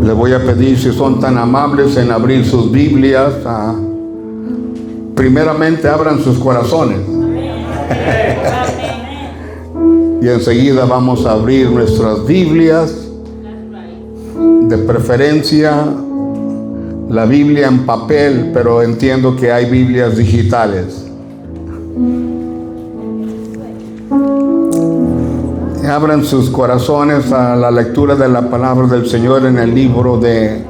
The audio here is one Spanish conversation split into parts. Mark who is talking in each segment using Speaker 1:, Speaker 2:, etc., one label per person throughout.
Speaker 1: Les voy a pedir, si son tan amables, en abrir sus Biblias. Primeramente abran sus corazones. Y enseguida vamos a abrir nuestras Biblias. De preferencia la Biblia en papel, pero entiendo que hay Biblias digitales. Abran sus corazones a la lectura de la palabra del Señor en el libro de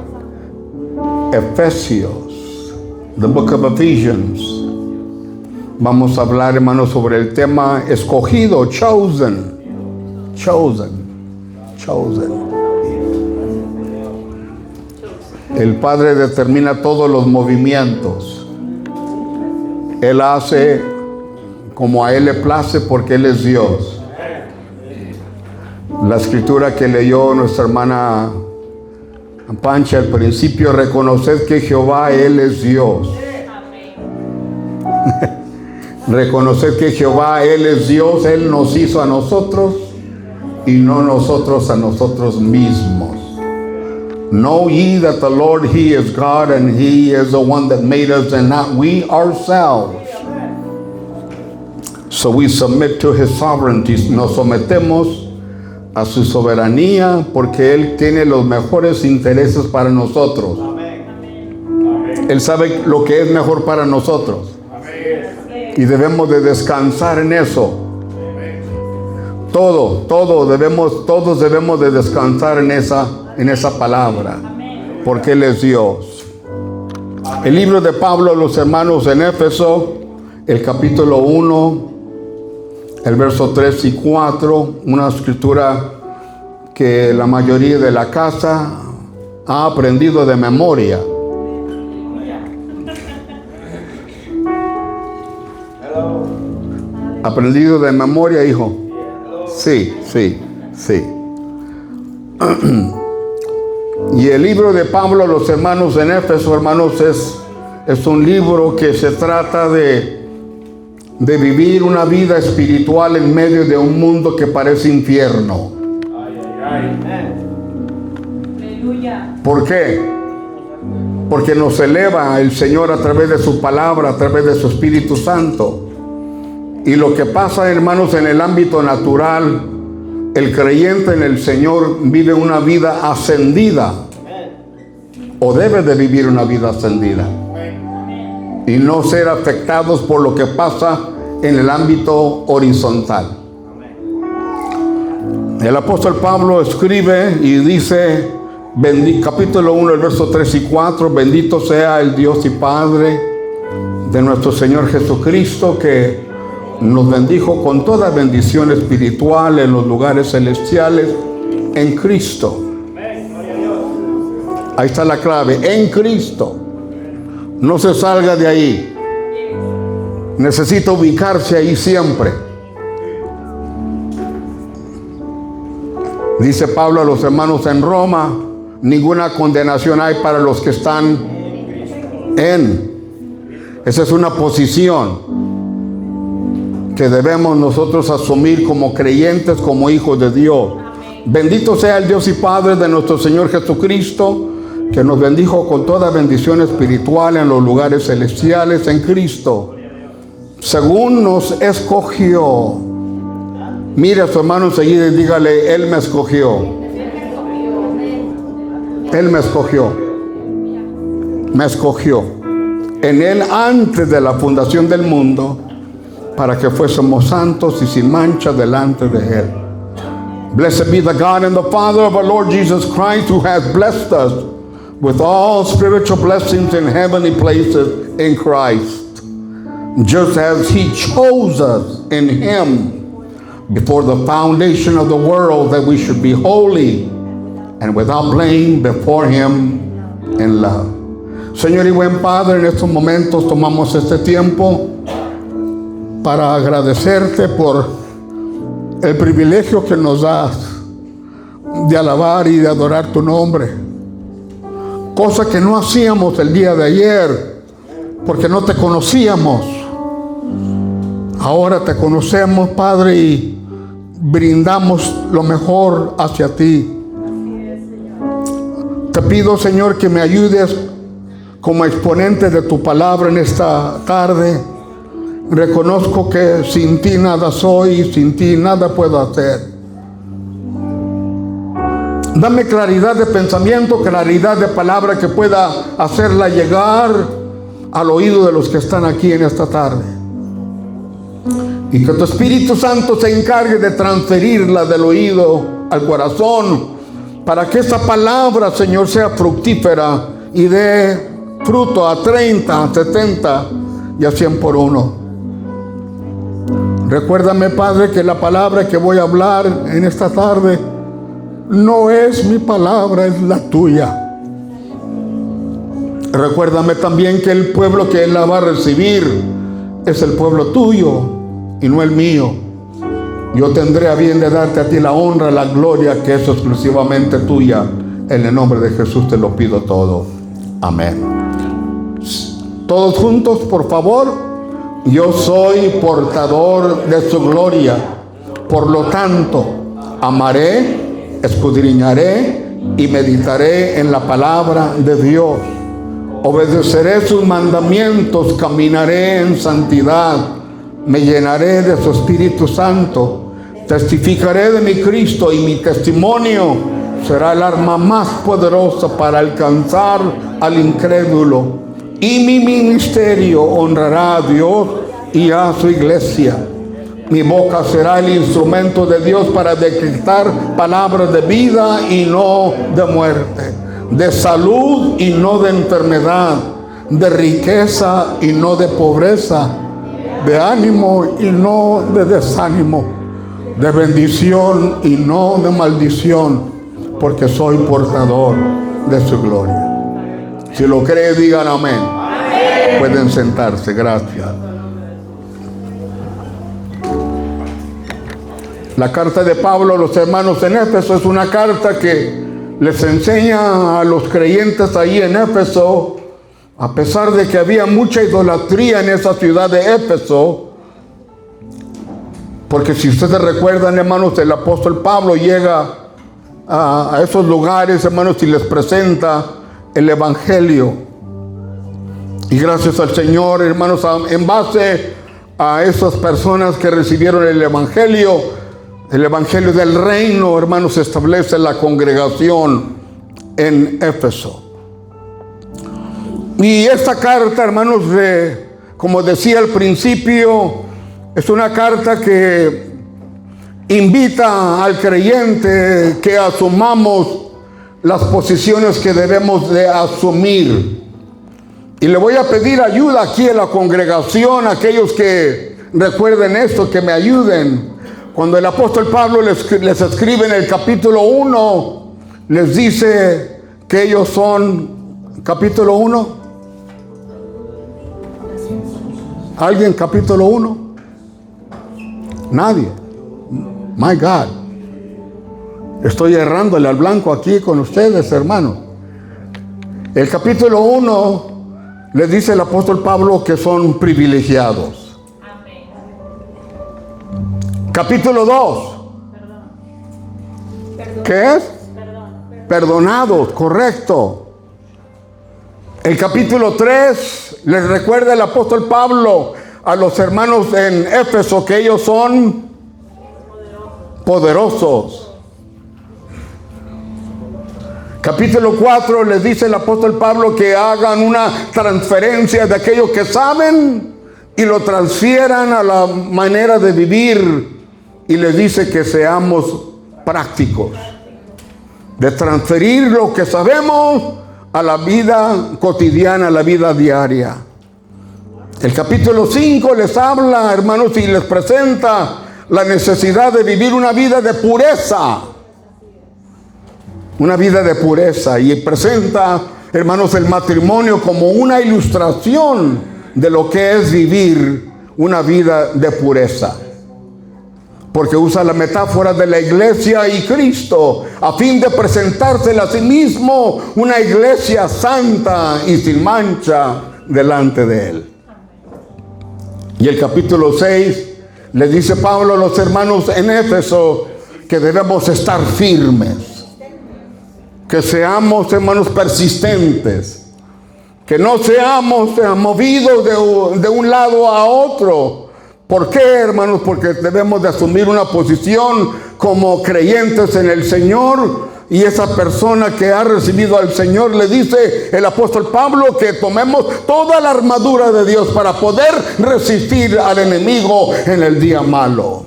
Speaker 1: Efesios, the book of Ephesians. Vamos a hablar, hermanos, sobre el tema escogido, chosen. El Padre determina todos los movimientos. Él hace como a Él le place, porque Él es Dios. La escritura que leyó nuestra hermana Pancha al principio: reconoced que Jehová, Él es Dios. Reconoced que Jehová, Él es Dios. Él nos hizo a nosotros y no nosotros a nosotros mismos. Know ye that the Lord, He is God, and He is the one that made us, and not we ourselves. So we submit to His sovereignty. Nos sometemos a su soberanía, porque Él tiene los mejores intereses para nosotros. Él sabe lo que es mejor para nosotros. Y debemos de descansar en eso. Todos debemos de descansar en esa palabra, porque Él es Dios. El libro de Pablo a los hermanos en Éfeso, el capítulo 1, el verso 3 y 4, una escritura que la mayoría de la casa ha aprendido de memoria. ¿Aprendido de memoria, hijo? Sí. Y el libro de Pablo a los hermanos en Éfeso, hermanos, es un libro que se trata de vivir una vida espiritual en medio de un mundo que parece infierno. ¿Por qué? Porque nos eleva el Señor a través de su palabra, a través de su Espíritu Santo. Y lo que pasa, hermanos, en el ámbito natural, el creyente en el Señor vive una vida ascendida, o debe de vivir una vida ascendida, y no ser afectados por lo que pasa en el ámbito horizontal. El apóstol Pablo escribe y dice, capítulo 1, el verso 3 y 4, bendito sea el Dios y Padre de nuestro Señor Jesucristo, que nos bendijo con toda bendición espiritual en los lugares celestiales en Cristo. Ahí está la clave, en Cristo. No se salga de ahí. Necesita ubicarse ahí siempre. Dice Pablo a los hermanos en Roma: ninguna condenación hay para los que están en. Esa es una posición que debemos nosotros asumir como creyentes, como hijos de Dios. Bendito sea el Dios y Padre de nuestro Señor Jesucristo, que nos bendijo con toda bendición espiritual en los lugares celestiales en Cristo, según nos escogió. Mire a su hermano enseguida y dígale: Él me escogió. Él me escogió. Me escogió en Él antes de la fundación del mundo, para que fuésemos santos y sin mancha delante de Él. Blessed be the God and the Father of our Lord Jesus Christ, who has blessed us with all spiritual blessings in heavenly places in Christ, just as He chose us in Him before the foundation of the world, that we should be holy and without blame before Him in love. Señor y buen Padre, en estos momentos tomamos este tiempo para agradecerte por el privilegio que nos das de alabar y de adorar tu nombre, cosa que no hacíamos el día de ayer porque no te conocíamos. Ahora te conocemos, Padre, y brindamos lo mejor hacia ti. Te pido, Señor, que me ayudes como exponente de tu palabra en esta tarde. Reconozco que sin ti nada soy y sin ti nada puedo hacer. Dame claridad de pensamiento, claridad de palabra que pueda hacerla llegar al oído de los que están aquí en esta tarde. Y que tu Espíritu Santo se encargue de transferirla del oído al corazón, para que esa palabra, Señor, sea fructífera y dé fruto a 30, a 70 y a 100 por uno. Recuérdame, Padre, que la palabra que voy a hablar en esta tarde no es mi palabra, es la tuya. Recuérdame también que el pueblo que la va a recibir es el pueblo tuyo y no el mío. Yo tendré a bien de darte a ti la honra, la gloria, que es exclusivamente tuya. En el nombre de Jesús te lo pido todo. Amén. Todos juntos, por favor. Yo soy portador de su gloria. Por lo tanto, amaré, escudriñaré y meditaré en la palabra de Dios. Obedeceré sus mandamientos, caminaré en santidad, me llenaré de su Espíritu Santo. Testificaré de mi Cristo y mi testimonio será el arma más poderosa para alcanzar al incrédulo. Y mi ministerio honrará a Dios y a su iglesia. Mi boca será el instrumento de Dios para decretar palabras de vida y no de muerte, de salud y no de enfermedad, de riqueza y no de pobreza, de ánimo y no de desánimo, de bendición y no de maldición, porque soy portador de su gloria. Si lo cree, digan amén. Amén. Pueden sentarse, gracias. La carta de Pablo a los hermanos en Éfeso es una carta que les enseña a los creyentes ahí en Éfeso, a pesar de que había mucha idolatría en esa ciudad de Éfeso. Porque si ustedes recuerdan, hermanos, el apóstol Pablo llega a esos lugares, hermanos, y les presenta el Evangelio. Y gracias al Señor, hermanos, en base a esas personas que recibieron el Evangelio del reino, hermanos, se establece la congregación en Éfeso. Y esta carta, hermanos, como decía al principio, es una carta que invita al creyente que asumamos las posiciones que debemos de asumir. Y le voy a pedir ayuda aquí en la congregación, a aquellos que recuerden esto, que me ayuden. Cuando el apóstol Pablo les escribe en el capítulo 1, les dice que ellos son, capítulo 1, ¿alguien capítulo 1? Nadie. My God. Estoy errándole al blanco aquí con ustedes, hermanos. El capítulo 1 les dice el apóstol Pablo que son privilegiados. Amén. Capítulo 2. ¿Qué es? Perdonados, correcto. El capítulo 3 les recuerda el apóstol Pablo a los hermanos en Éfeso que ellos son poderosos. Capítulo 4 les dice el apóstol Pablo que hagan una transferencia de aquello que saben y lo transfieran a la manera de vivir, y les dice que seamos prácticos, de transferir lo que sabemos a la vida cotidiana, a la vida diaria. El capítulo 5 les habla, hermanos, y les presenta la necesidad de vivir una vida de pureza. Una vida de pureza. Y presenta, hermanos, el matrimonio como una ilustración de lo que es vivir una vida de pureza. Porque usa la metáfora de la iglesia y Cristo a fin de presentársela a sí mismo una iglesia santa y sin mancha delante de Él. Y el capítulo 6 le dice Pablo a los hermanos en Éfeso que debemos estar firmes. que seamos, hermanos, persistentes. Que no seamos movidos de un lado a otro. ¿Por qué, hermanos? Porque debemos de asumir una posición como creyentes en el Señor. Y esa persona que ha recibido al Señor, le dice el apóstol Pablo que tomemos toda la armadura de Dios para poder resistir al enemigo en el día malo.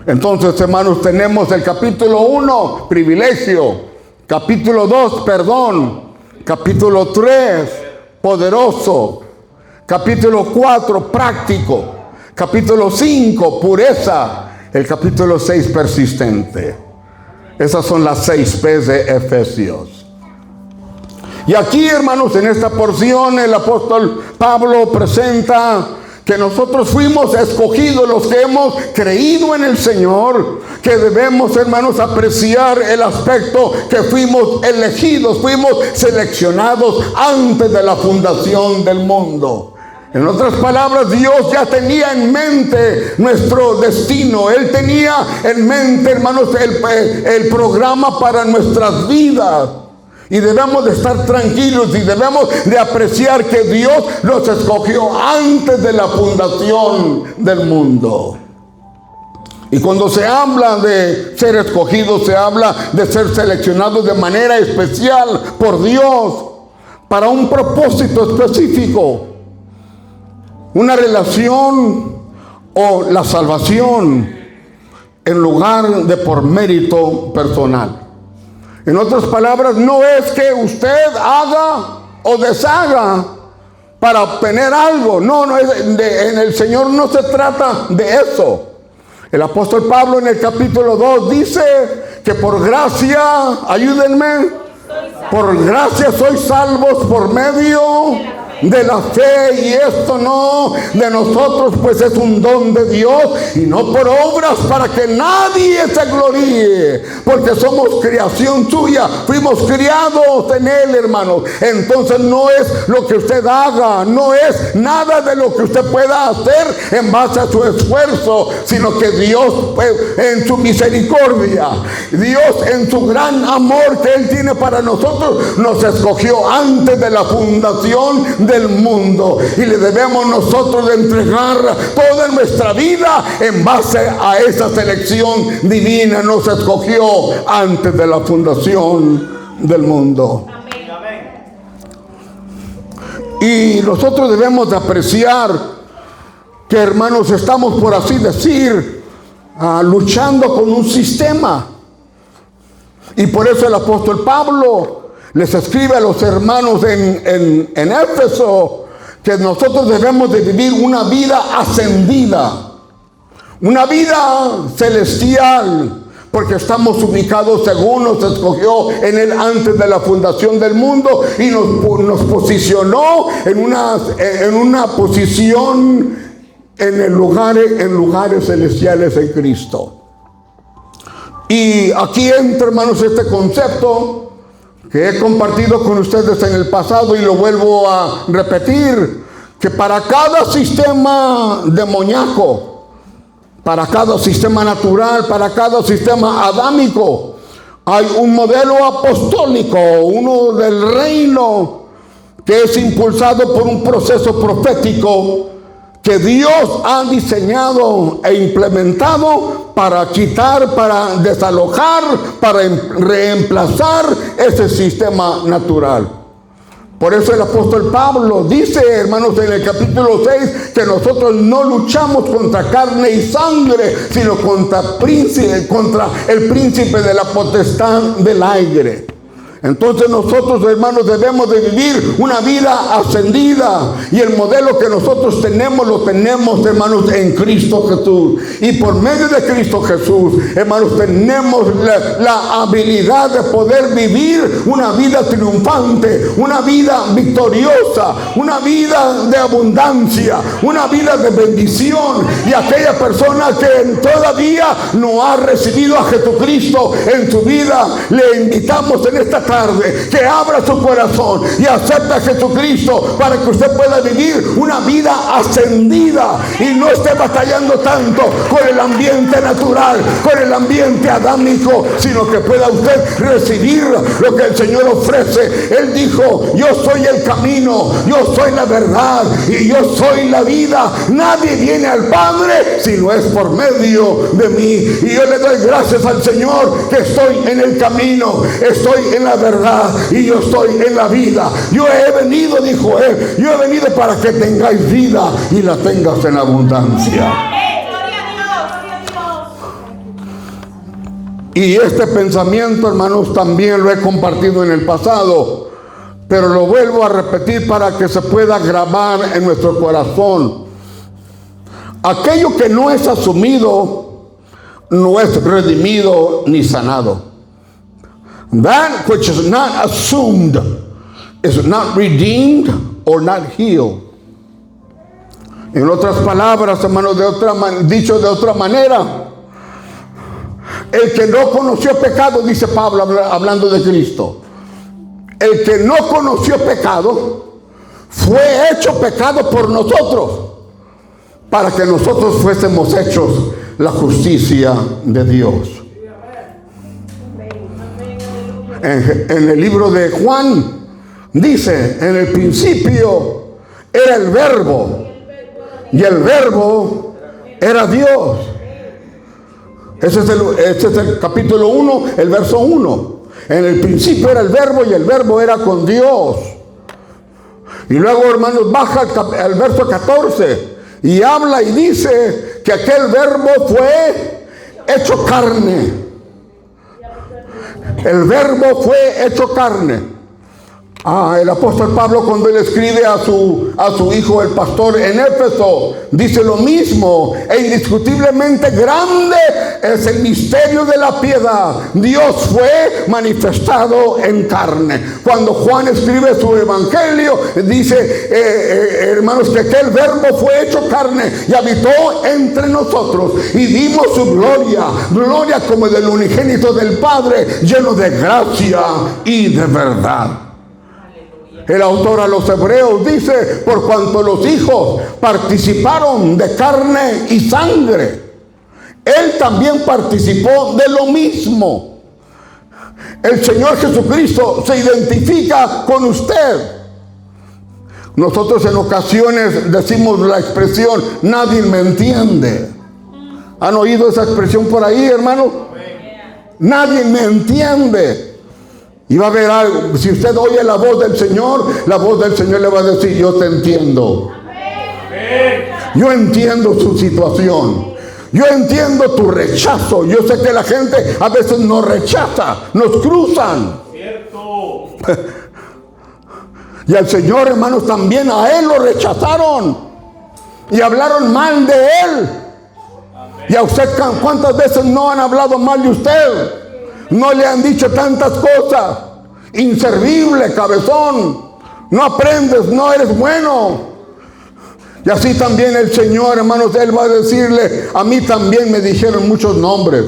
Speaker 1: Entonces, hermanos, tenemos el capítulo 1, privilegio. Capítulo 2, perdón. Capítulo 3, poderoso. Capítulo 4, práctico. Capítulo 5, pureza. El capítulo 6, persistente. Esas son las 6 P's de Efesios. Y aquí, hermanos, en esta porción el apóstol Pablo presenta que nosotros fuimos escogidos, los que hemos creído en el Señor, que debemos, hermanos, apreciar el aspecto que fuimos elegidos, fuimos seleccionados antes de la fundación del mundo. En otras palabras, Dios ya tenía en mente nuestro destino. Él tenía en mente, hermanos, el programa para nuestras vidas. Y debemos de estar tranquilos y debemos de apreciar que Dios nos escogió antes de la fundación del mundo. Y cuando se habla de ser escogidos, se habla de ser seleccionados de manera especial por Dios para un propósito específico. Una relación o la salvación en lugar de por mérito personal. En otras palabras, no es que usted haga o deshaga para obtener algo. No, en el Señor no se trata de eso. El apóstol Pablo en el capítulo 2 dice que por gracia, ayúdenme, por gracia sois salvos por medio de la fe, y esto no de nosotros, pues es un don de Dios, y no por obras para que nadie se gloríe, porque somos creación suya, fuimos criados en Él, hermanos. Entonces no es lo que usted haga, no es nada de lo que usted pueda hacer en base a su esfuerzo, sino que Dios, pues, en su misericordia, Dios en su gran amor que Él tiene para nosotros, nos escogió antes de la fundación del mundo, y le debemos nosotros de entregar toda nuestra vida en base a esa selección divina. Nos escogió antes de la fundación del mundo. Y nosotros debemos de apreciar que, hermanos, estamos, por así decir, luchando con un sistema. Y por eso el apóstol Pablo les escribe a los hermanos en Éfeso que nosotros debemos de vivir una vida ascendida, una vida celestial, porque estamos ubicados según nos escogió en Él antes de la fundación del mundo, y nos posicionó en una posición en lugares celestiales en Cristo. Y aquí entra, hermanos, este concepto que he compartido con ustedes en el pasado y lo vuelvo a repetir, que para cada sistema demoníaco, para cada sistema natural, para cada sistema adámico, hay un modelo apostólico, uno del reino, que es impulsado por un proceso profético que Dios ha diseñado e implementado para quitar, para desalojar, para reemplazar ese sistema natural. Por eso el apóstol Pablo dice, hermanos, en el capítulo 6, que nosotros no luchamos contra carne y sangre, sino contra el príncipe de la potestad del aire. Entonces nosotros, hermanos, debemos de vivir una vida ascendida, y el modelo que nosotros tenemos, lo tenemos, hermanos, en Cristo Jesús. Y por medio de Cristo Jesús, hermanos, tenemos la habilidad de poder vivir una vida triunfante, una vida victoriosa, una vida de abundancia, una vida de bendición. Y aquella persona que todavía no ha recibido a Jesucristo en su vida, le invitamos en esta tarde que abra su corazón y acepte a Jesucristo para que usted pueda vivir una vida ascendida y no esté batallando tanto con el ambiente natural, con el ambiente adámico, sino que pueda usted recibir lo que el Señor ofrece. Él dijo: yo soy el camino, yo soy la verdad y yo soy la vida. Nadie viene al Padre si no es por medio de mí. Y yo le doy gracias al Señor que estoy en el camino, estoy en la verdad y yo estoy en la vida. Yo he venido, dijo Él, yo he venido para que tengáis vida y la tengas en abundancia. Y este pensamiento, hermanos, también lo he compartido en el pasado, pero lo vuelvo a repetir para que se pueda grabar en nuestro corazón. Aquello que no es asumido no es redimido ni sanado. That which is not assumed is not redeemed or not healed. En otras palabras, hermanos, dicho de otra manera, el que no conoció pecado, dice Pablo hablando de Cristo, el que no conoció pecado fue hecho pecado por nosotros, para que nosotros fuésemos hechos la justicia de Dios. En el libro de Juan dice: en el principio era el Verbo y el Verbo era Dios. Ese es el capítulo 1, el verso 1. En el principio era el Verbo y el Verbo era con Dios. Y luego, hermanos, baja al verso 14 y habla y dice que aquel Verbo fue hecho carne. El Verbo fue hecho carne. El apóstol Pablo, cuando él escribe a su hijo el pastor en Éfeso, dice lo mismo: e indiscutiblemente grande es el misterio de la piedad. Dios fue manifestado en carne. Cuando Juan escribe su evangelio, dice, hermanos, que aquel Verbo fue hecho carne y habitó entre nosotros y vimos su gloria como del unigénito del Padre, lleno de gracia y de verdad. El autor a los Hebreos dice: por cuanto los hijos participaron de carne y sangre, Él también participó de lo mismo. El Señor Jesucristo se identifica con usted. Nosotros en ocasiones decimos la expresión: nadie me entiende. ¿Han oído esa expresión por ahí, hermano? Nadie me entiende. Y va a haber algo. Si usted oye la voz del Señor le va a decir: yo te entiendo. Yo entiendo su situación. Yo entiendo tu rechazo. Yo sé que la gente a veces nos rechaza, nos cruzan. Y al Señor, hermanos, también a Él lo rechazaron y hablaron mal de Él. Y a usted, ¿cuántas veces no han hablado mal de usted? No le han dicho tantas cosas: inservible, cabezón, no aprendes, no eres bueno. Y así también el Señor, hermanos, Él va a decirle: a mí también me dijeron muchos nombres,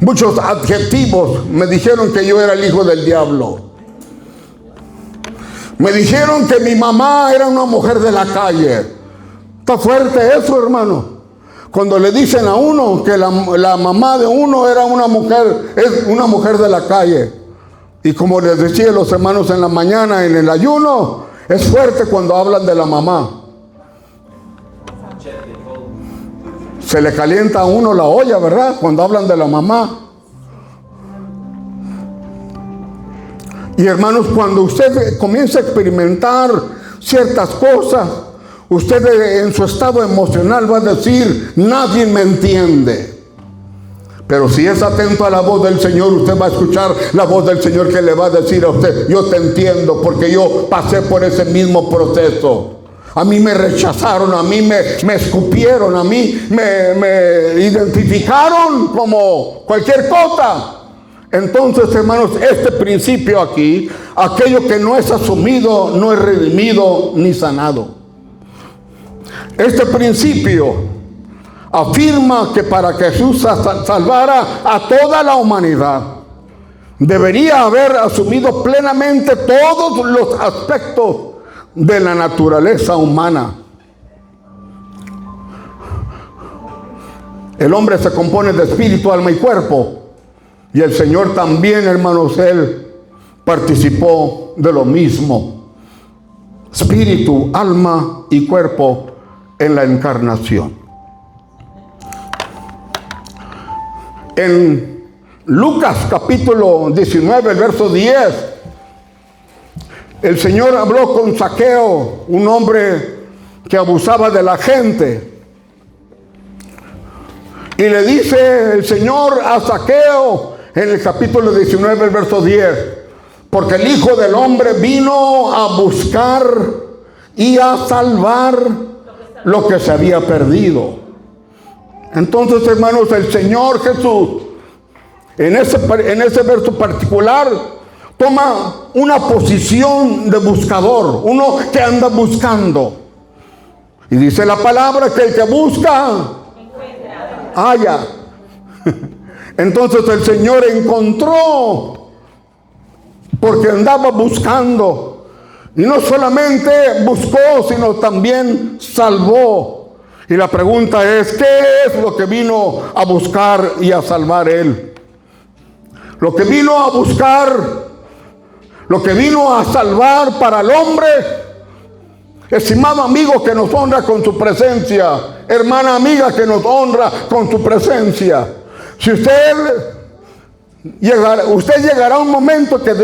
Speaker 1: muchos adjetivos. Me dijeron que yo era el hijo del diablo. Me dijeron que mi mamá era una mujer de la calle. Está fuerte eso, hermano. Cuando le dicen a uno que la mamá de uno era una mujer, es una mujer de la calle. Y como les decía los hermanos en la mañana en el ayuno, es fuerte cuando hablan de la mamá. Se le calienta a uno la olla, ¿verdad? Cuando hablan de la mamá. Y hermanos, cuando usted comienza a experimentar ciertas cosas, usted en su estado emocional va a decir: nadie me entiende. Pero si es atento a la voz del Señor, usted va a escuchar la voz del Señor que le va a decir a usted: yo te entiendo, porque yo pasé por ese mismo proceso. A mí me rechazaron, a mí me escupieron, a mí me identificaron como cualquier cosa. Entonces, hermanos, este principio aquí, aquello que no es asumido, no es redimido ni sanado. Este principio afirma que para que Jesús salvara a toda la humanidad, debería haber asumido plenamente todos los aspectos de la naturaleza humana. El hombre se compone de espíritu, alma y cuerpo. Y el Señor también, hermanos, Él participó de lo mismo. Espíritu, alma y cuerpo en la encarnación. En Lucas capítulo 19, el verso 10, el Señor habló con Zaqueo, un hombre que abusaba de la gente. Y le dice el Señor a Zaqueo en el capítulo 19, el verso 10, porque el Hijo del Hombre vino a buscar y a salvar lo que se había perdido. Entonces, hermanos, el Señor Jesús, en ese verso particular, toma una posición de buscador, uno que anda buscando. Y dice la palabra que el que busca, halla. Entonces el Señor encontró, porque andaba buscando. Y no solamente buscó, sino también salvó. Y la pregunta es, ¿qué es lo que vino a buscar y a salvar Él? Lo que vino a buscar, lo que vino a salvar para el hombre, estimado amigo que nos honra con su presencia, hermana amiga que nos honra con su presencia. Si usted llegará a un momento que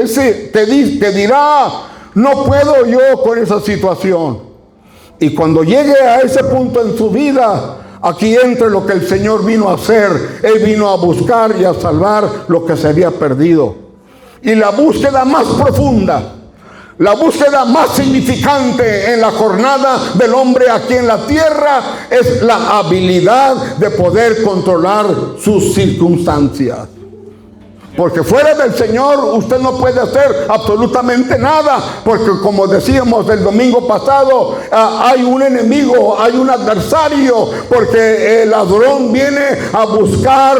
Speaker 1: dirá, no puedo yo con esa situación. Y cuando llegue a ese punto en su vida, aquí entra lo que el Señor vino a hacer. Él vino a buscar y a salvar lo que se había perdido. Y la búsqueda más profunda, la búsqueda más significante en la jornada del hombre aquí en la tierra es la habilidad de poder controlar sus circunstancias. Porque fuera del Señor usted no puede hacer absolutamente nada. Porque como decíamos el domingo pasado, hay un enemigo, hay un adversario. Porque el ladrón viene a buscar,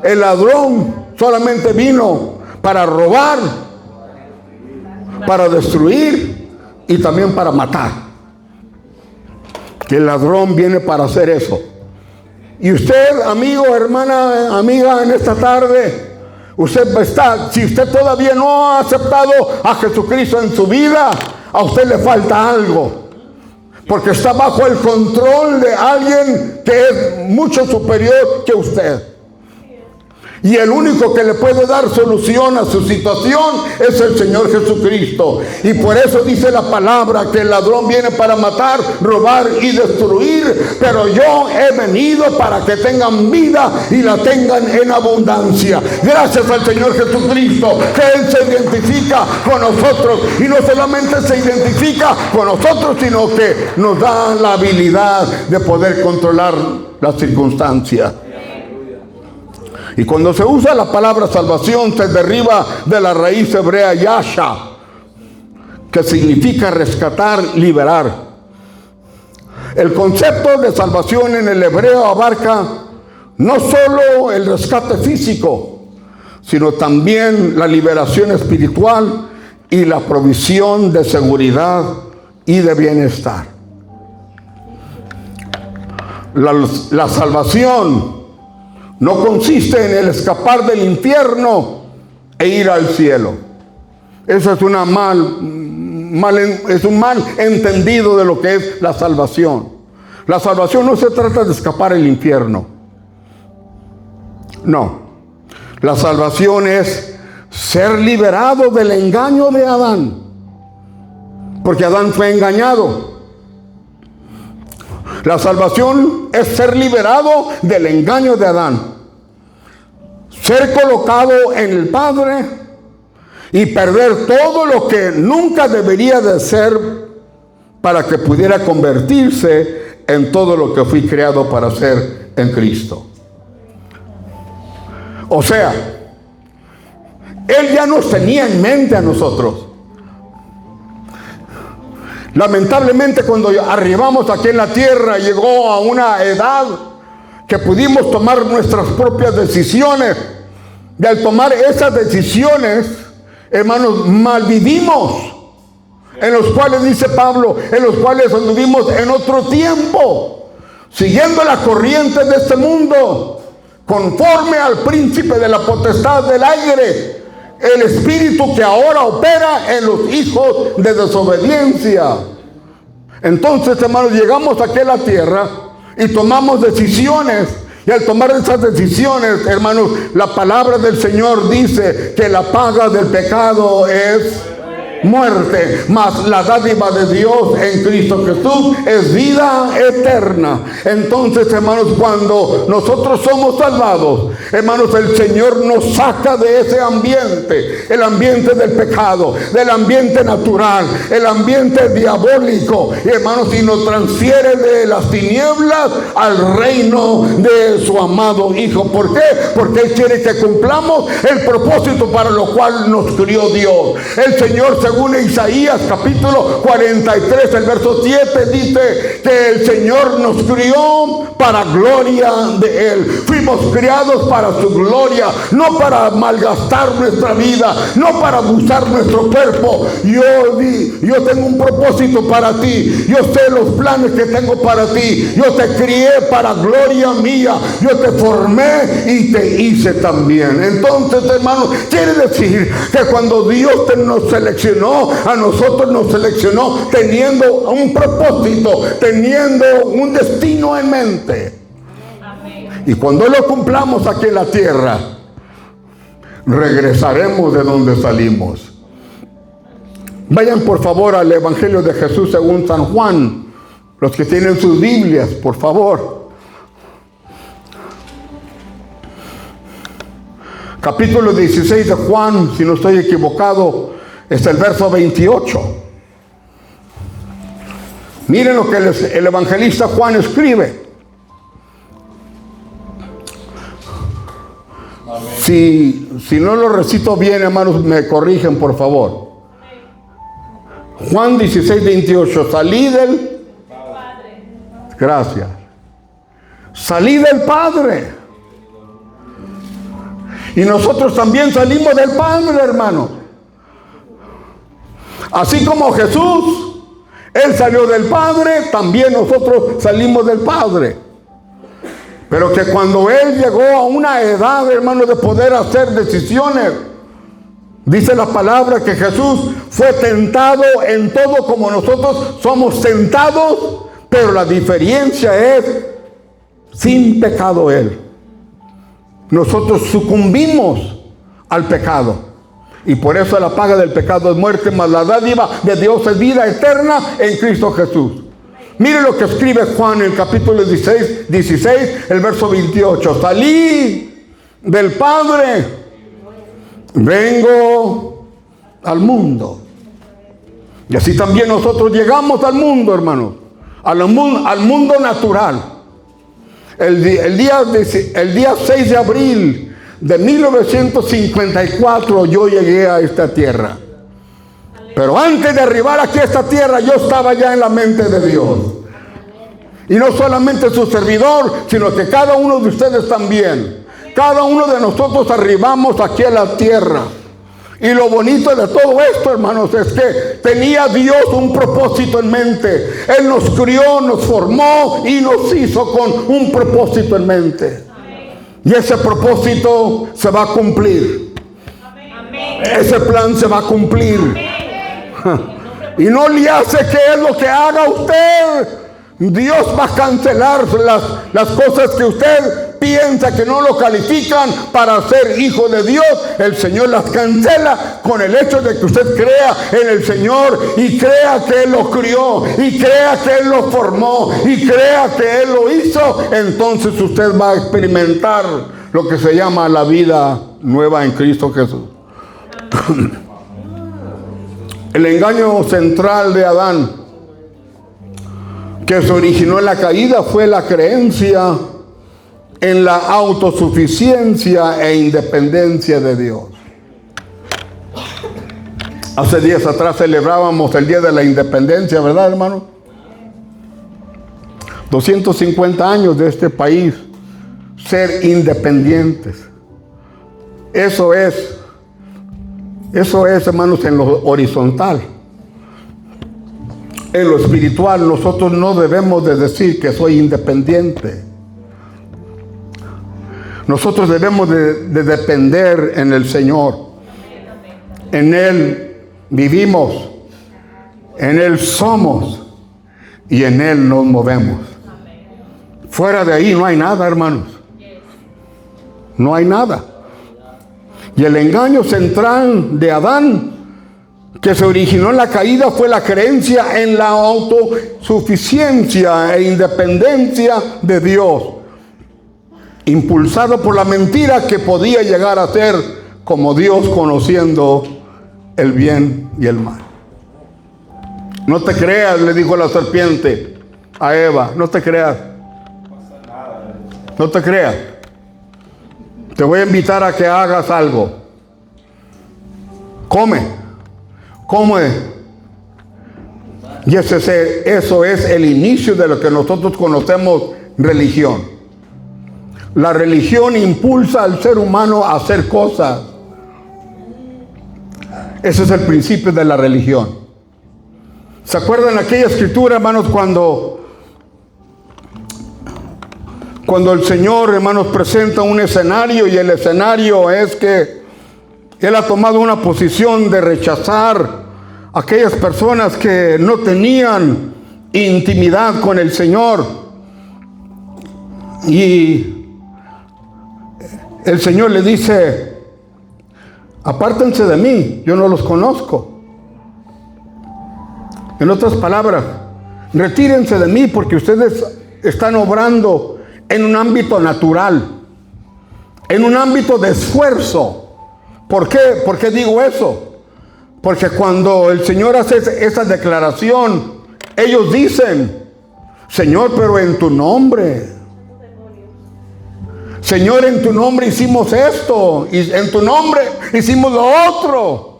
Speaker 1: el ladrón solamente vino para robar, para destruir y también para matar. Que el ladrón viene para hacer eso. Y usted, amigo, hermana, amiga, en esta tarde, si usted todavía no ha aceptado a Jesucristo en su vida, a usted le falta algo. Porque está bajo el control de alguien que es mucho superior que usted. Y el único que le puede dar solución a su situación es el Señor Jesucristo. Y por eso dice la palabra que el ladrón viene para matar, robar y destruir. Pero yo he venido para que tengan vida y la tengan en abundancia. Gracias al Señor Jesucristo, que Él se identifica con nosotros. Y no solamente se identifica con nosotros, sino que nos da la habilidad de poder controlar las circunstancias. Y cuando se usa la palabra salvación, se deriva de la raíz hebrea yasha, que significa rescatar, liberar. El concepto de salvación en el hebreo abarca no solo el rescate físico, sino también la liberación espiritual y la provisión de seguridad y de bienestar. La salvación no consiste en el escapar del infierno e ir al cielo. Eso es un mal entendido de lo que es la salvación. La salvación no se trata de escapar del infierno. No. La salvación es ser liberado del engaño de Adán. Porque Adán fue engañado. La salvación es ser liberado del engaño de Adán. Ser colocado en el Padre y perder todo lo que nunca debería de ser para que pudiera convertirse en todo lo que fui creado para ser en Cristo. O sea, Él ya nos tenía en mente a nosotros. Lamentablemente, cuando arribamos aquí en la tierra, llegó a una edad que pudimos tomar nuestras propias decisiones. Y al tomar esas decisiones, hermanos, malvivimos. En los cuales, dice Pablo, en los cuales anduvimos en otro tiempo, siguiendo la corriente de este mundo, conforme al príncipe de la potestad del aire, el espíritu que ahora opera en los hijos de desobediencia. Entonces, hermanos, llegamos aquí a la tierra y tomamos decisiones. Y al tomar esas decisiones, hermanos, la palabra del Señor dice que la paga del pecado es muerte, mas la dádiva de Dios en Cristo Jesús es vida eterna. Entonces, hermanos, cuando nosotros somos salvados, hermanos, el Señor nos saca de ese ambiente, el ambiente del pecado, del ambiente natural, el ambiente diabólico, y hermanos, y nos transfiere de las tinieblas al reino de su amado Hijo. ¿Por qué? Porque Él quiere que cumplamos el propósito para lo cual nos crió Dios. El Señor, según Isaías capítulo 43, el verso 7, dice que el Señor nos crió para gloria de Él. Fuimos criados para su gloria, no para malgastar nuestra vida, no para abusar nuestro cuerpo. Yo tengo un propósito para ti. Yo sé los planes que tengo para ti. Yo te crié para gloria mía. Yo te formé y te hice también. Entonces, hermanos, quiere decir que cuando Dios nos seleccionó, a nosotros nos seleccionó teniendo un propósito, teniendo un destino en mente. Amén. Y cuando lo cumplamos aquí en la tierra, regresaremos de donde salimos. Vayan por favor al Evangelio de Jesús según San Juan, los que tienen sus Biblias, por favor. Capítulo 16 de Juan, si no estoy equivocado, es el verso 28. Miren lo que el evangelista Juan escribe. Si no lo recito bien, hermanos, me corrigen, por favor. Juan 16, 28. Salí del Padre. Gracias. Salí del Padre. Y nosotros también salimos del Padre, hermano. Así como Jesús, Él salió del Padre, también nosotros salimos del Padre. Pero que cuando Él llegó a una edad, hermano, de poder hacer decisiones, dice la palabra que Jesús fue tentado en todo como nosotros somos tentados, pero la diferencia es sin pecado Él. Nosotros sucumbimos al pecado. Y por eso la paga del pecado es muerte, mas la dádiva de Dios es vida eterna en Cristo Jesús. Mire lo que escribe Juan en el capítulo 16, el verso 28. Salí del Padre, vengo al mundo. Y así también nosotros llegamos al mundo, hermanos, al mundo natural. El día 6 de abril de 1954 yo llegué a esta tierra. Pero antes de arribar aquí a esta tierra, yo estaba ya en la mente de Dios. Y no solamente su servidor, sino que cada uno de ustedes también. Cada uno de nosotros arribamos aquí a la tierra. Y lo bonito de todo esto, hermanos, es que tenía Dios un propósito en mente. Él nos crió, nos formó y nos hizo con un propósito en mente. Y ese propósito se va a cumplir. Amén. Ese plan se va a cumplir. Amén. Y no le hace que es lo que haga usted. Dios va a cancelar las cosas que usted piensa que no lo califican para ser hijo de Dios. El Señor las cancela con el hecho de que usted crea en el Señor y crea que Él lo crió y crea que Él lo formó y crea que Él lo hizo. Entonces usted va a experimentar lo que se llama la vida nueva en Cristo Jesús. El engaño central de Adán, que se originó en la caída, fue la creencia en la autosuficiencia e independencia de Dios. Hace días atrás celebrábamos el Día de la Independencia, ¿verdad, hermano? 250 años de este país ser independientes. Eso es, hermanos, en lo horizontal. En lo espiritual, nosotros no debemos de decir que soy independiente. Nosotros debemos de depender en el Señor. En Él vivimos, en Él somos y en Él nos movemos. Fuera de ahí no hay nada, hermanos. No hay nada. Y el engaño central de Adán, que se originó en la caída, fue la creencia en la autosuficiencia e independencia de Dios, impulsado por la mentira que podía llegar a ser como Dios, conociendo el bien y el mal. No te creas, le dijo la serpiente a Eva, no te creas. No te creas. Te voy a invitar a que hagas algo. Come. Y eso es el inicio de lo que nosotros conocemos religión. La religión impulsa al ser humano a hacer cosas. Ese es el principio de la religión. ¿Se acuerdan aquella escritura, hermanos, cuando el Señor, hermanos, presenta un escenario, y el escenario es que Él ha tomado una posición de rechazar a aquellas personas que no tenían intimidad con el Señor? Y el Señor le dice: apártense de mí, yo no los conozco. En otras palabras, retírense de mí, porque ustedes están obrando en un ámbito natural, en un ámbito de esfuerzo. ¿Por qué? ¿Por qué digo eso? Porque cuando el Señor hace esa declaración, ellos dicen: Señor, pero en tu nombre. Señor, en tu nombre hicimos esto, y en tu nombre hicimos lo otro.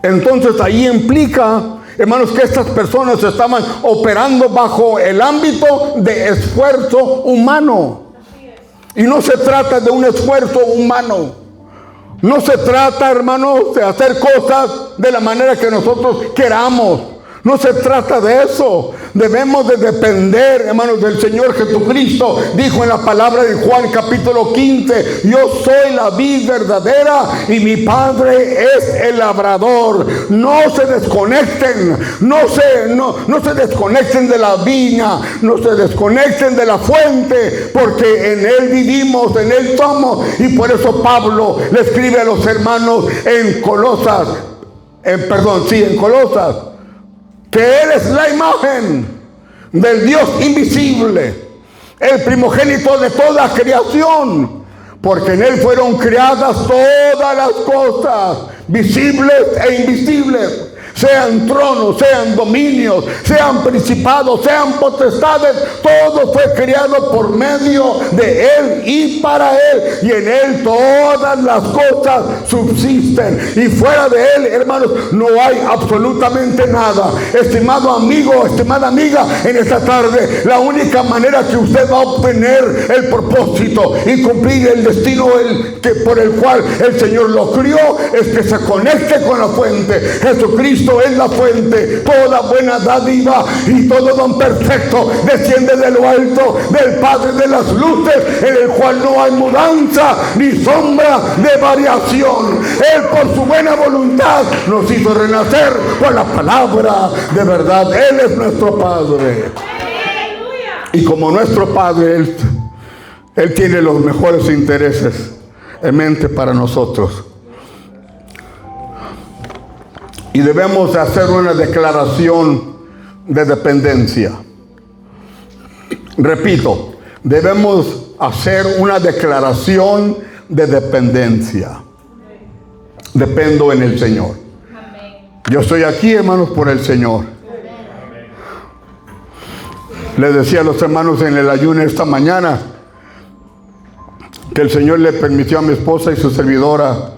Speaker 1: Entonces ahí implica, hermanos, que estas personas estaban operando bajo el ámbito de esfuerzo humano. Y no se trata de un esfuerzo humano. No se trata, hermanos, de hacer cosas de la manera que nosotros queramos. No se trata de eso. Debemos de depender, hermanos, del Señor Jesucristo. Dijo en la palabra de Juan capítulo 15: yo soy la vid verdadera y mi Padre es el labrador. No se desconecten, no se desconecten de la viña, no se desconecten de la fuente, porque en Él vivimos, en Él somos. Y por eso Pablo le escribe a los hermanos en Colosas, que Él es la imagen del Dios invisible, el primogénito de toda creación, porque en Él fueron creadas todas las cosas, visibles e invisibles, sean tronos, sean dominios, sean principados, sean potestades. Todo fue creado por medio de Él y para Él, y en Él todas las cosas subsisten, y fuera de Él, hermanos, no hay absolutamente nada. Estimado amigo, estimada amiga, en esta tarde la única manera que usted va a obtener el propósito y cumplir el destino por el cual el Señor lo crió es que se conecte con la fuente. Jesucristo es la fuente. Toda buena dádiva y todo don perfecto desciende de lo alto, del Padre de las luces, en el cual no hay mudanza ni sombra de variación. Él, por su buena voluntad, nos hizo renacer con la palabra de verdad. Él es nuestro Padre, y como nuestro Padre, Él tiene los mejores intereses en mente para nosotros. Y debemos hacer una declaración de dependencia. Repito, debemos hacer una declaración de dependencia. Dependo en el Señor. Yo estoy aquí, hermanos, por el Señor. Les decía a los hermanos en el ayuno esta mañana que el Señor le permitió a mi esposa y su servidora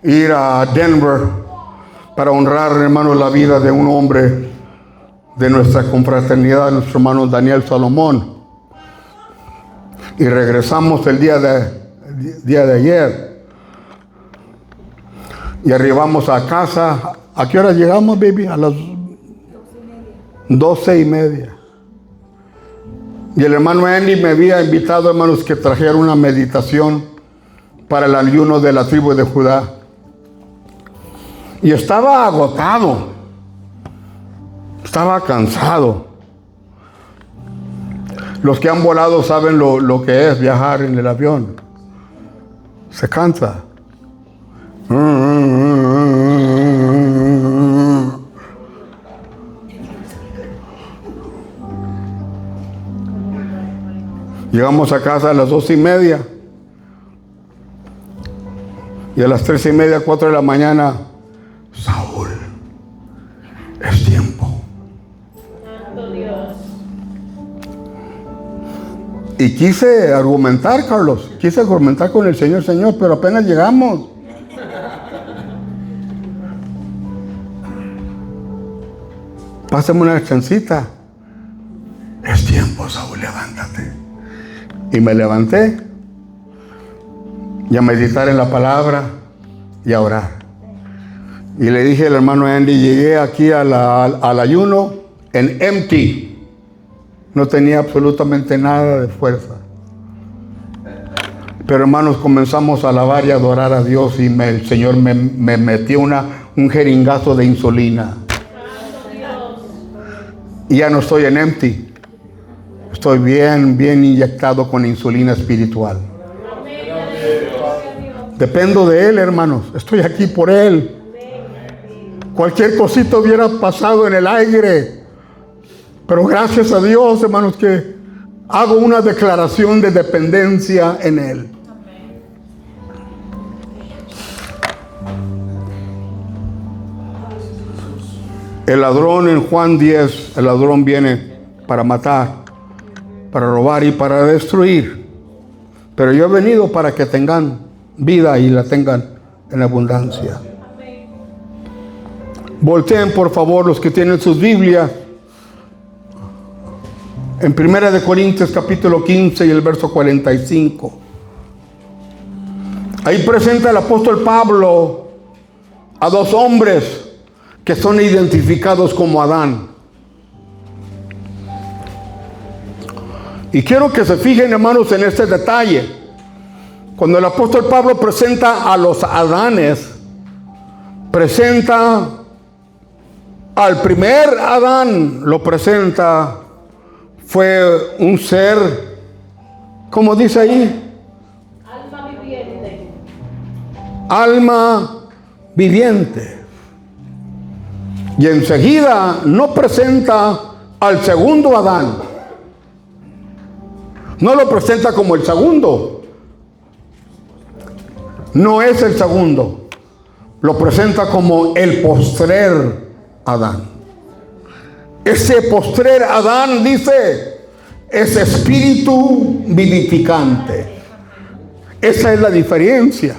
Speaker 1: ir a Denver para honrar, hermanos, la vida de un hombre de nuestra confraternidad, nuestro hermano Daniel Salomón. Y regresamos el día de ayer. Y arribamos a casa. ¿A qué hora llegamos, baby? A las 12:30. Y el hermano Andy me había invitado, hermanos, que trajera una meditación para el ayuno de la tribu de Judá. Y estaba agotado. Estaba cansado. Los que han volado saben lo que es viajar en el avión. Se cansa. Llegamos a casa a las 2:30. Y a las 3:30, 4 de la mañana, Saúl, es tiempo. Y quise argumentar, Carlos, con el Señor, pero apenas llegamos. Pásame una chancita. Es tiempo, Saúl, levántate. Y me levanté y a meditar en la palabra y a orar. Y le dije al hermano Andy, llegué aquí al ayuno en empty. No tenía absolutamente nada de fuerza. Pero hermanos, comenzamos a alabar y adorar a Dios y el Señor me metió un jeringazo de insulina. Y ya no estoy en empty. Estoy bien inyectado con insulina espiritual. Dependo de Él, hermanos. Estoy aquí por Él. Cualquier cosita hubiera pasado en el aire. Pero gracias a Dios, hermanos, que hago una declaración de dependencia en Él. El ladrón en Juan 10, el ladrón viene para matar, para robar y para destruir. Pero yo he venido para que tengan vida y la tengan en abundancia. Volteen, por favor, los que tienen sus Biblias. En 1 Corintios capítulo 15 y el verso 45. Ahí presenta el apóstol Pablo a dos hombres que son identificados como Adán. Y quiero que se fijen, hermanos, en este detalle. Cuando el apóstol Pablo presenta a los Adanes, presenta al primer Adán, lo presenta, fue un ser, ¿cómo dice ahí?
Speaker 2: Alma viviente.
Speaker 1: Alma viviente. Y enseguida no presenta al segundo Adán. No lo presenta como el segundo. No es el segundo. Lo presenta como el postrer Adán. Ese postrer Adán, dice, es espíritu vivificante. Esa es la diferencia.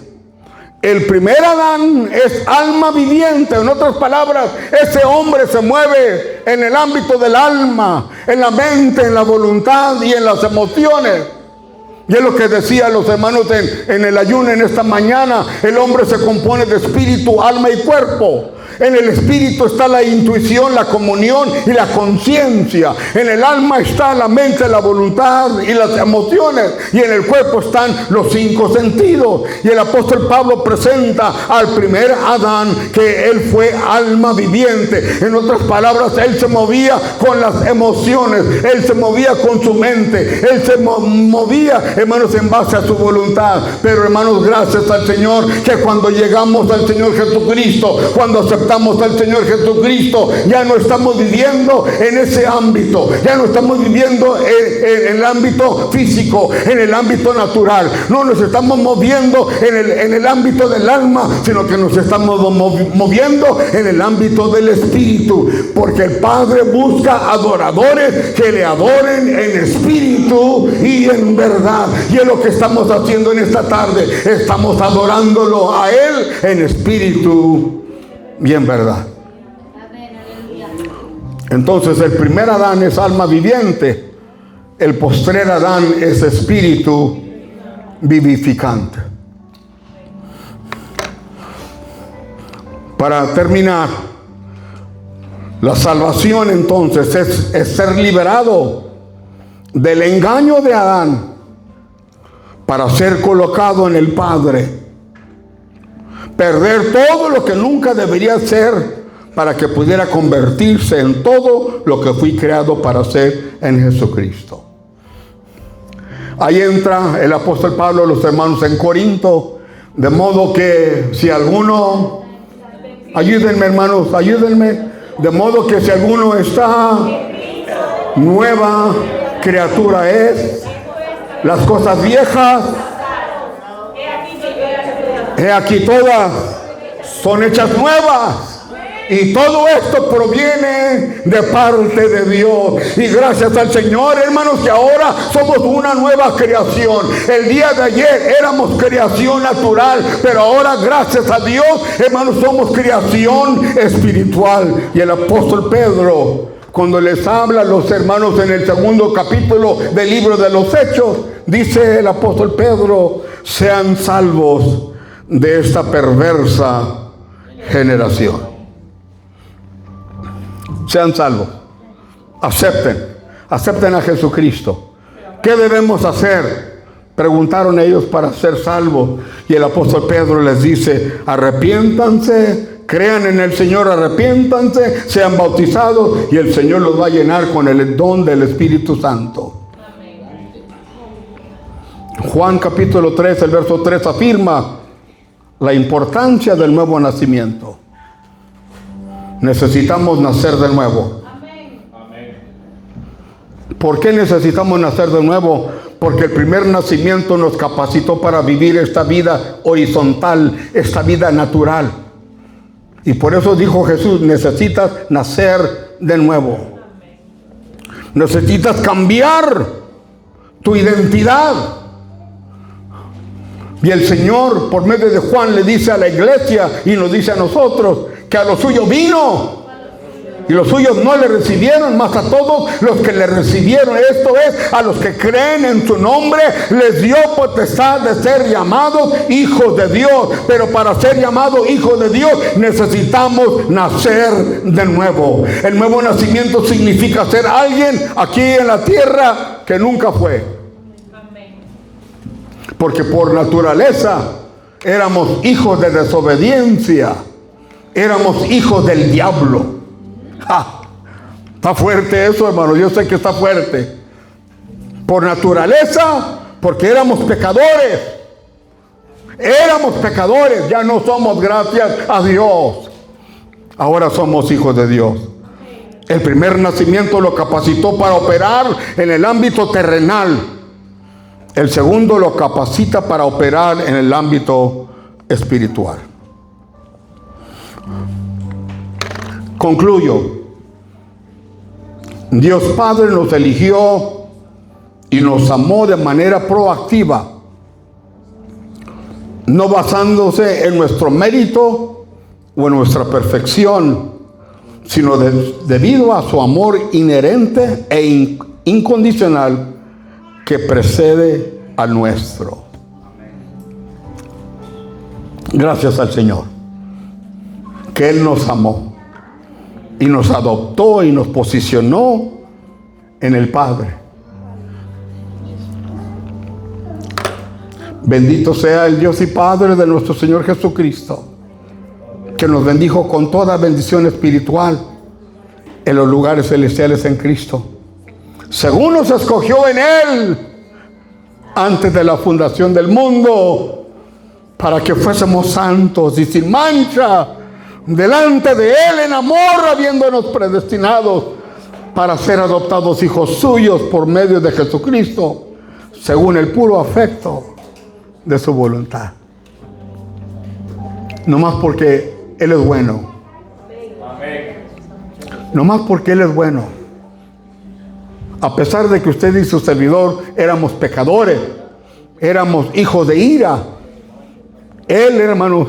Speaker 1: El primer Adán es alma viviente. En otras palabras, ese hombre se mueve en el ámbito del alma, en la mente, en la voluntad y en las emociones. Y es lo que decía los hermanos en el ayuno en esta mañana. El hombre se compone de espíritu, alma y cuerpo. En el espíritu está la intuición, la comunión y la conciencia. En el alma está la mente, la voluntad y las emociones. Y en el cuerpo están los 5 sentidos. Y el apóstol Pablo presenta al primer Adán, que él fue alma viviente. En otras palabras, él se movía con las emociones. Él se movía con su mente. Él se movía, hermanos, en base a su voluntad. Pero, hermanos, gracias al Señor, que cuando llegamos al Señor Jesucristo, cuando aceptamos al Señor Jesucristo, ya no estamos viviendo en ese ámbito, ya no estamos viviendo en el ámbito físico, en el ámbito natural, no nos estamos moviendo en el ámbito del alma, sino que nos estamos moviendo en el ámbito del espíritu, porque el Padre busca adoradores que le adoren en espíritu y en verdad. Y es lo que estamos haciendo en esta tarde, estamos adorándolo a Él en espíritu y en verdad. Entonces el primer Adán es alma viviente, el postrer Adán es espíritu vivificante. Para terminar, la salvación entonces es ser liberado del engaño de Adán para ser colocado en el Padre. Perder todo lo que nunca debería ser para que pudiera convertirse en todo lo que fui creado para ser en Jesucristo. Ahí entra el apóstol Pablo, los hermanos en Corinto, de modo que si alguno, ayúdenme hermanos, ayúdenme, de modo que si alguno está, nueva criatura es, las cosas viejas, he aquí todas son hechas nuevas. Y todo esto proviene de parte de Dios. Y gracias al Señor, hermanos, que ahora somos una nueva creación. El día de ayer éramos creación natural, pero ahora, gracias a Dios, hermanos, somos creación espiritual. Y el apóstol Pedro, cuando les habla a los hermanos en el 2º capítulo del libro de los Hechos, dice el apóstol Pedro: sean salvos de esta perversa generación. Sean salvos. Acepten a Jesucristo. ¿Qué debemos hacer? Preguntaron ellos para ser salvos. Y el apóstol Pedro les dice: arrepiéntanse, crean en el Señor, arrepiéntanse, sean bautizados y el Señor los va a llenar con el don del Espíritu Santo. Juan capítulo 3, el verso 3 afirma la importancia del nuevo nacimiento. Necesitamos nacer de nuevo. ¿Por qué necesitamos nacer de nuevo? Porque el primer nacimiento nos capacitó para vivir esta vida horizontal, esta vida natural. Y por eso dijo Jesús: necesitas nacer de nuevo. Necesitas cambiar tu identidad. Y el Señor, por medio de Juan, le dice a la iglesia y nos dice a nosotros que a los suyos vino y los suyos no le recibieron, mas a todos los que le recibieron, esto es, a los que creen en su nombre, les dio potestad de ser llamados hijos de Dios. Pero para ser llamados hijos de Dios necesitamos nacer de nuevo. El nuevo nacimiento significa ser alguien aquí en la tierra que nunca fue. Porque por naturaleza éramos hijos de desobediencia, éramos hijos del diablo. ¡Ja! Está fuerte eso, hermano, yo sé que está fuerte. Por naturaleza, porque éramos pecadores, ya no somos, gracias a Dios. Ahora somos hijos de Dios. El primer nacimiento lo capacitó para operar en el ámbito terrenal. El segundo lo capacita para operar en el ámbito espiritual. Concluyo. Dios Padre nos eligió y nos amó de manera proactiva, no basándose en nuestro mérito o en nuestra perfección, sino debido a su amor inherente e incondicional que precede al nuestro. Gracias al Señor, que Él nos amó y nos adoptó y nos posicionó en el Padre. Bendito sea el Dios y Padre de nuestro Señor Jesucristo, que nos bendijo con toda bendición espiritual en los lugares celestiales en Cristo, según nos escogió en Él antes de la fundación del mundo, para que fuésemos santos y sin mancha delante de Él en amor, habiéndonos predestinados para ser adoptados hijos suyos por medio de Jesucristo, según el puro afecto de su voluntad. No más porque Él es bueno. No más porque Él es bueno. A pesar de que usted y su servidor éramos pecadores, éramos hijos de ira, Él, hermanos,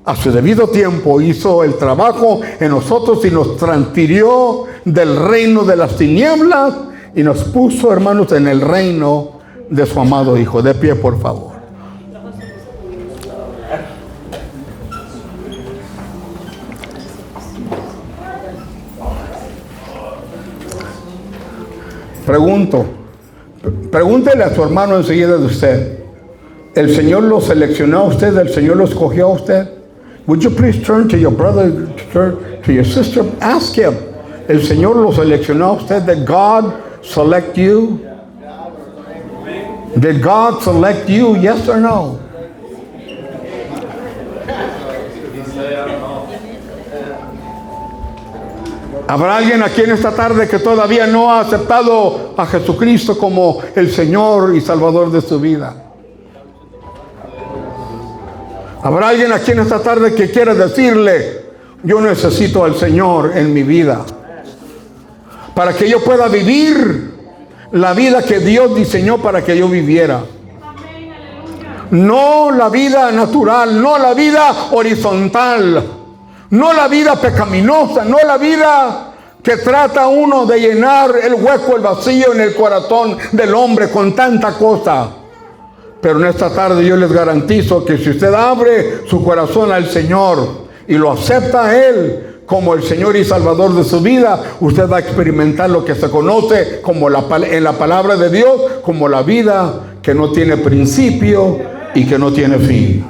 Speaker 1: a su debido tiempo hizo el trabajo en nosotros y nos transfirió del reino de las tinieblas y nos puso, hermanos, en el reino de su amado Hijo. De pie, por favor. Pregunto. Pregúntele a su hermano enseguida de usted. ¿El Señor lo seleccionó a usted? ¿El Señor lo escogió a usted? Would you please turn to your brother, turn to your sister? Ask him. ¿El Señor lo seleccionó a usted? Did God select you? Did God select you? Yes or no? ¿Habrá alguien aquí en esta tarde que todavía no ha aceptado a Jesucristo como el Señor y Salvador de su vida? ¿Habrá alguien aquí en esta tarde que quiera decirle, yo necesito al Señor en mi vida, para que yo pueda vivir la vida que Dios diseñó para que yo viviera? No la vida natural, no la vida horizontal, no la vida pecaminosa, no la vida que trata uno de llenar el hueco, el vacío en el corazón del hombre con tanta cosa. Pero en esta tarde yo les garantizo que si usted abre su corazón al Señor y lo acepta a Él como el Señor y Salvador de su vida, usted va a experimentar lo que se conoce como en la palabra de Dios como la vida que no tiene principio y que no tiene fin.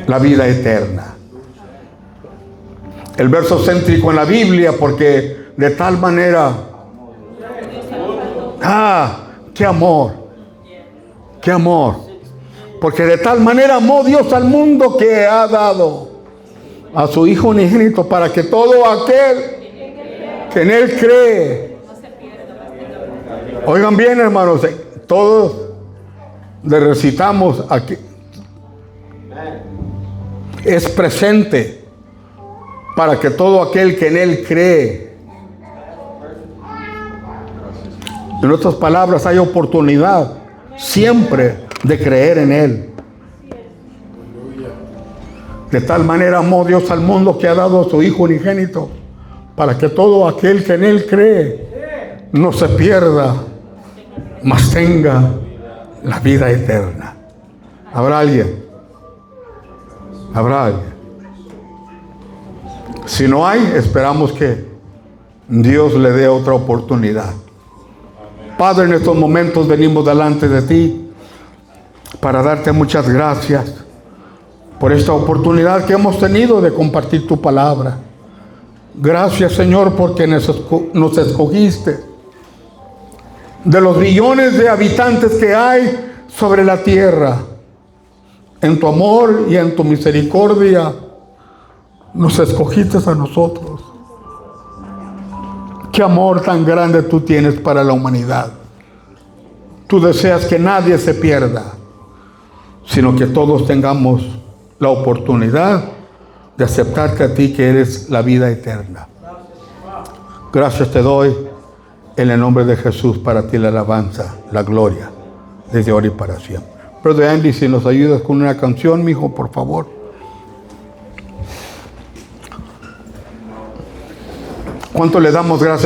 Speaker 1: La vida eterna. El verso céntrico en la Biblia, porque de tal manera, qué amor, qué amor, porque de tal manera amó Dios al mundo que ha dado a su Hijo unigénito para que todo aquel que en Él cree, oigan bien hermanos, todos le recitamos aquí, es presente, para que todo aquel que en Él cree. En otras palabras, hay oportunidad siempre de creer en Él. De tal manera amó Dios al mundo que ha dado a su Hijo unigénito, para que todo aquel que en Él cree no se pierda, mas tenga la vida eterna. ¿Habrá alguien? ¿Habrá alguien? Si no hay, esperamos que Dios le dé otra oportunidad. Padre, en estos momentos venimos delante de ti para darte muchas gracias por esta oportunidad que hemos tenido de compartir tu palabra. Gracias, Señor, porque nos escogiste de los billones de habitantes que hay sobre la tierra. En tu amor y en tu misericordia nos escogiste a nosotros. Qué amor tan grande tú tienes para la humanidad. Tú deseas que nadie se pierda, sino que todos tengamos la oportunidad de aceptarte a ti, que eres la vida eterna. Gracias te doy en el nombre de Jesús. Para ti la alabanza, la gloria, desde ahora y para siempre. Brother Andy, si nos ayudas con una canción, mijo, por favor. ¿Cuánto le damos gracias?